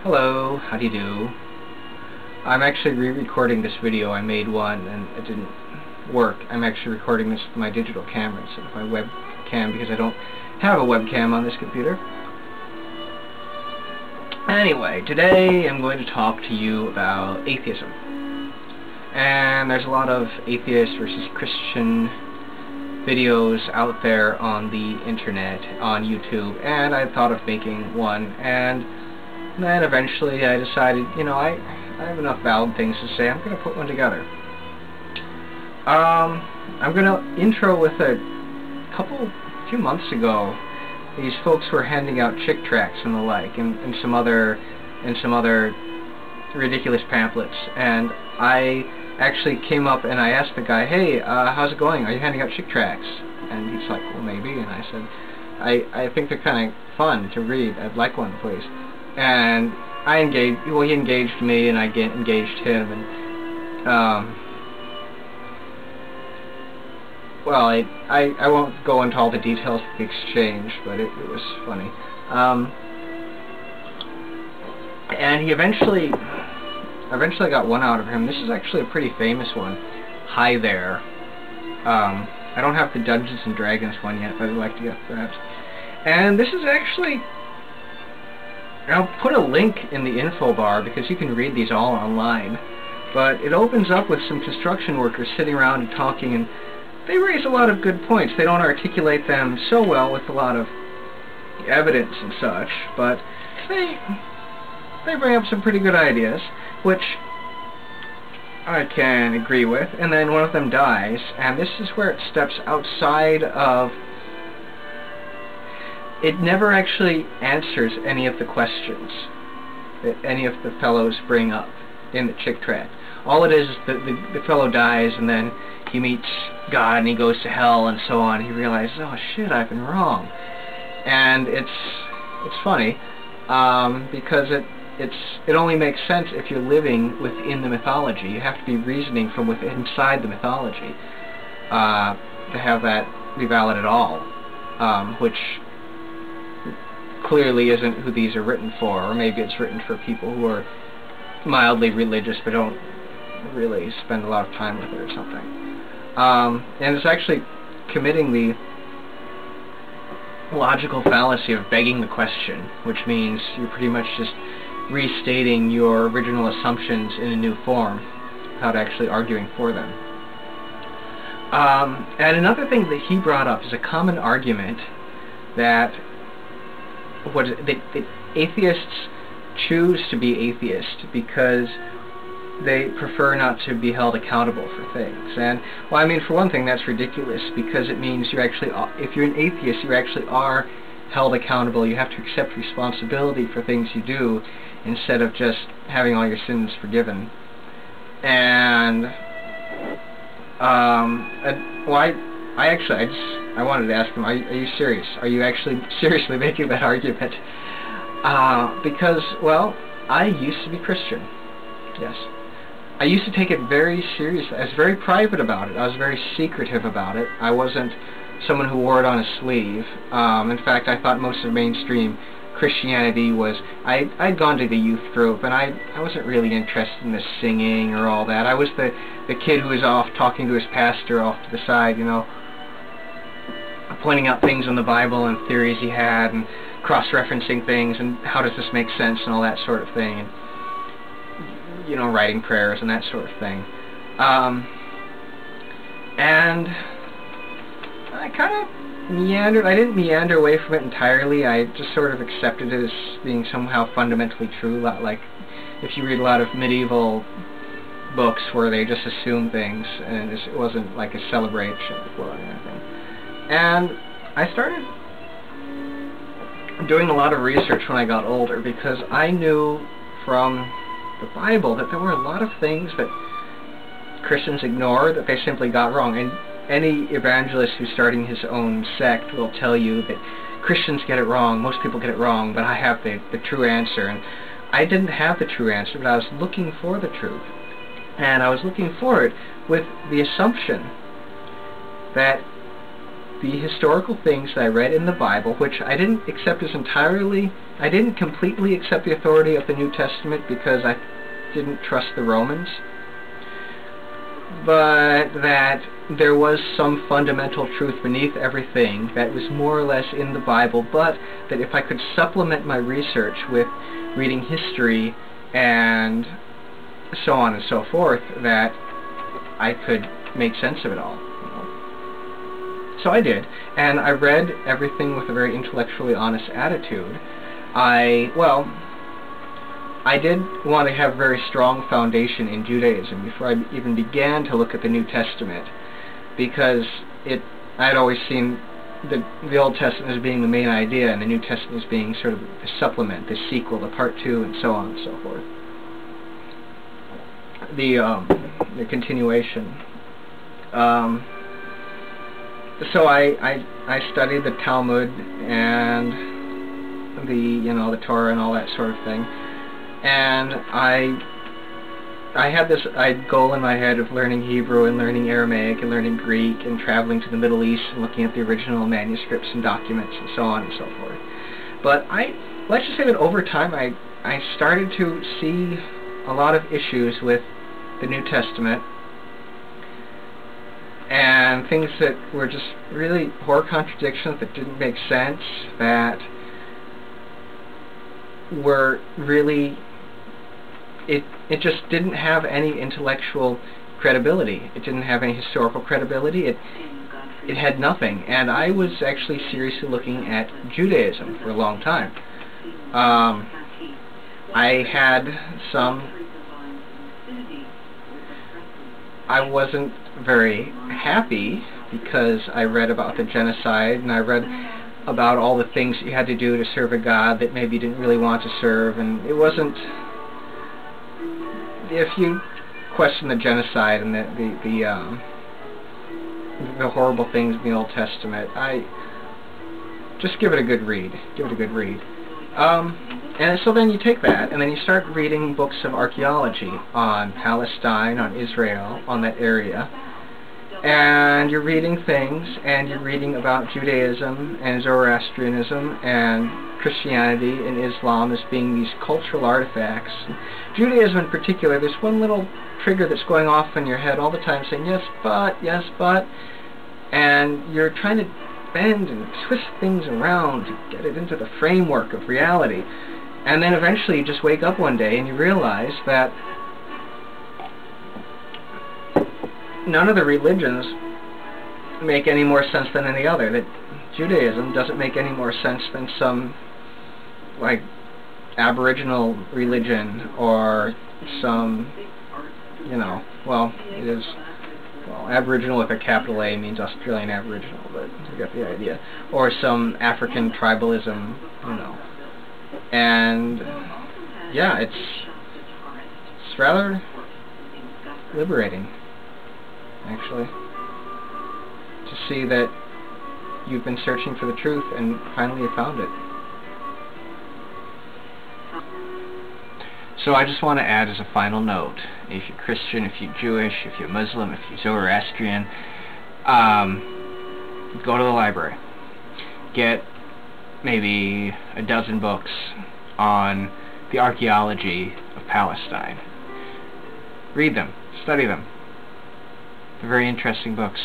Hello, how do you do? I'm actually re-recording this video. I made one and it didn't work. I'm actually recording this with my digital camera instead of my webcam because I don't have a webcam on this computer. Anyway, today I'm going to talk to you about atheism. And there's a lot of atheist versus Christian videos out there on the internet, on YouTube, and I thought of making one, and then eventually I decided, you know, I have enough valid things to say, I'm going to put one together. I'm going to intro with a few months ago, these folks were handing out chick tracts and the like, and some other ridiculous pamphlets, and I actually came up and I asked the guy, hey, how's it going? Are you handing out chick tracts? And he's like, well, maybe. And I said, I think they're kind of fun to read. I'd like one, please. And he engaged me, and I engaged him, and well, I won't go into all the details of the exchange, but it was funny. And he eventually got one out of him. This is actually a pretty famous one. Hi there. I don't have the Dungeons and Dragons one yet, but I'd like to get that. And this is actually, I'll put a link in the info bar because you can read these all online. But it opens up with some construction workers sitting around and talking, and they raise a lot of good points. They don't articulate them so well with a lot of evidence and such, but they bring up some pretty good ideas, which I can agree with. And then one of them dies, and this is where it steps outside of... It never actually answers any of the questions that any of the fellows bring up in the chick tract. All it is that the fellow dies, and then he meets God, and he goes to hell, and so on. He realizes, oh shit, I've been wrong. And it's funny, because it only makes sense if you're living within the mythology. You have to be reasoning from inside the mythology to have that be valid at all, which clearly isn't who these are written for, or maybe it's written for people who are mildly religious but don't really spend a lot of time with it or something. And it's actually committing the logical fallacy of begging the question, which means you're pretty much just restating your original assumptions in a new form without actually arguing for them. And another thing that he brought up is a common argument that atheists choose to be atheist because they prefer not to be held accountable for things. And, well, I mean, for one thing, that's ridiculous, because it means you actually, if you're an atheist, you actually are held accountable. You have to accept responsibility for things you do instead of just having all your sins forgiven. And, well, I wanted to ask him, are you serious? Are you actually seriously making that argument? Because, well, I used to be Christian. Yes. I used to take it very seriously. I was very private about it. I was very secretive about it. I wasn't someone who wore it on a sleeve. In fact, I thought most of mainstream Christianity was... I'd gone to the youth group, and I wasn't really interested in the singing or all that. I was the kid who was off talking to his pastor off to the side, you know, pointing out things in the Bible and theories he had, and cross-referencing things, and how does this make sense, and all that sort of thing, and, you know, writing prayers and that sort of thing. And I kind of meandered. I didn't meander away from it entirely. I just sort of accepted it as being somehow fundamentally true, like if you read a lot of medieval books where they just assume things, and it wasn't like a celebration of blood or anything. And I started doing a lot of research when I got older, because I knew from the Bible that there were a lot of things that Christians ignore, that they simply got wrong. And any evangelist who's starting his own sect will tell you that Christians get it wrong, most people get it wrong, but I have the true answer. And I didn't have the true answer, but I was looking for the truth. And I was looking for it with the assumption that the historical things that I read in the Bible, which I didn't accept as entirely, I didn't completely accept the authority of the New Testament because I didn't trust the Romans, but that there was some fundamental truth beneath everything that was more or less in the Bible, but that if I could supplement my research with reading history and so on and so forth, that I could make sense of it all. So I did, and I read everything with a very intellectually honest attitude. I did want to have a very strong foundation in Judaism before I even began to look at the New Testament, because I'd always seen the Old Testament as being the main idea, and the New Testament as being sort of the supplement, the sequel, the part 2, and so on and so forth. The continuation. So I studied the Talmud and the Torah and all that sort of thing, and I had this goal in my head of learning Hebrew and learning Aramaic and learning Greek and traveling to the Middle East and looking at the original manuscripts and documents and so on and so forth. But let's just say that over time I started to see a lot of issues with the New Testament, and things that were just really poor contradictions that didn't make sense, that were really, it just didn't have any intellectual credibility. It didn't have any historical credibility. It had nothing. And I was actually seriously looking at Judaism for a long time. I wasn't very happy because I read about the genocide, and I read about all the things you had to do to serve a God that maybe you didn't really want to serve, and it wasn't, if you question the genocide and the horrible things in the Old Testament, just give it a good read. Give it a good read. And so then you take that, and then you start reading books of archaeology on Palestine, on Israel, on that area, and you're reading things, and you're reading about Judaism and Zoroastrianism and Christianity and Islam as being these cultural artifacts. Judaism in particular, there's one little trigger that's going off in your head all the time saying, yes, but, and you're trying to bend and twist things around to get it into the framework of reality. And then eventually you just wake up one day and you realize that none of the religions make any more sense than any other. That Judaism doesn't make any more sense than some, like, Aboriginal religion, or some, it is, Aboriginal with a capital A means Australian Aboriginal, but you get the idea. Or some African tribalism, And, yeah, it's rather liberating, actually, to see that you've been searching for the truth and finally you found it. So I just want to add as a final note, if you're Christian, if you're Jewish, if you're Muslim, if you're Zoroastrian, go to the library. Get maybe a dozen books on the archaeology of Palestine. Read them. Study them. They're very interesting books.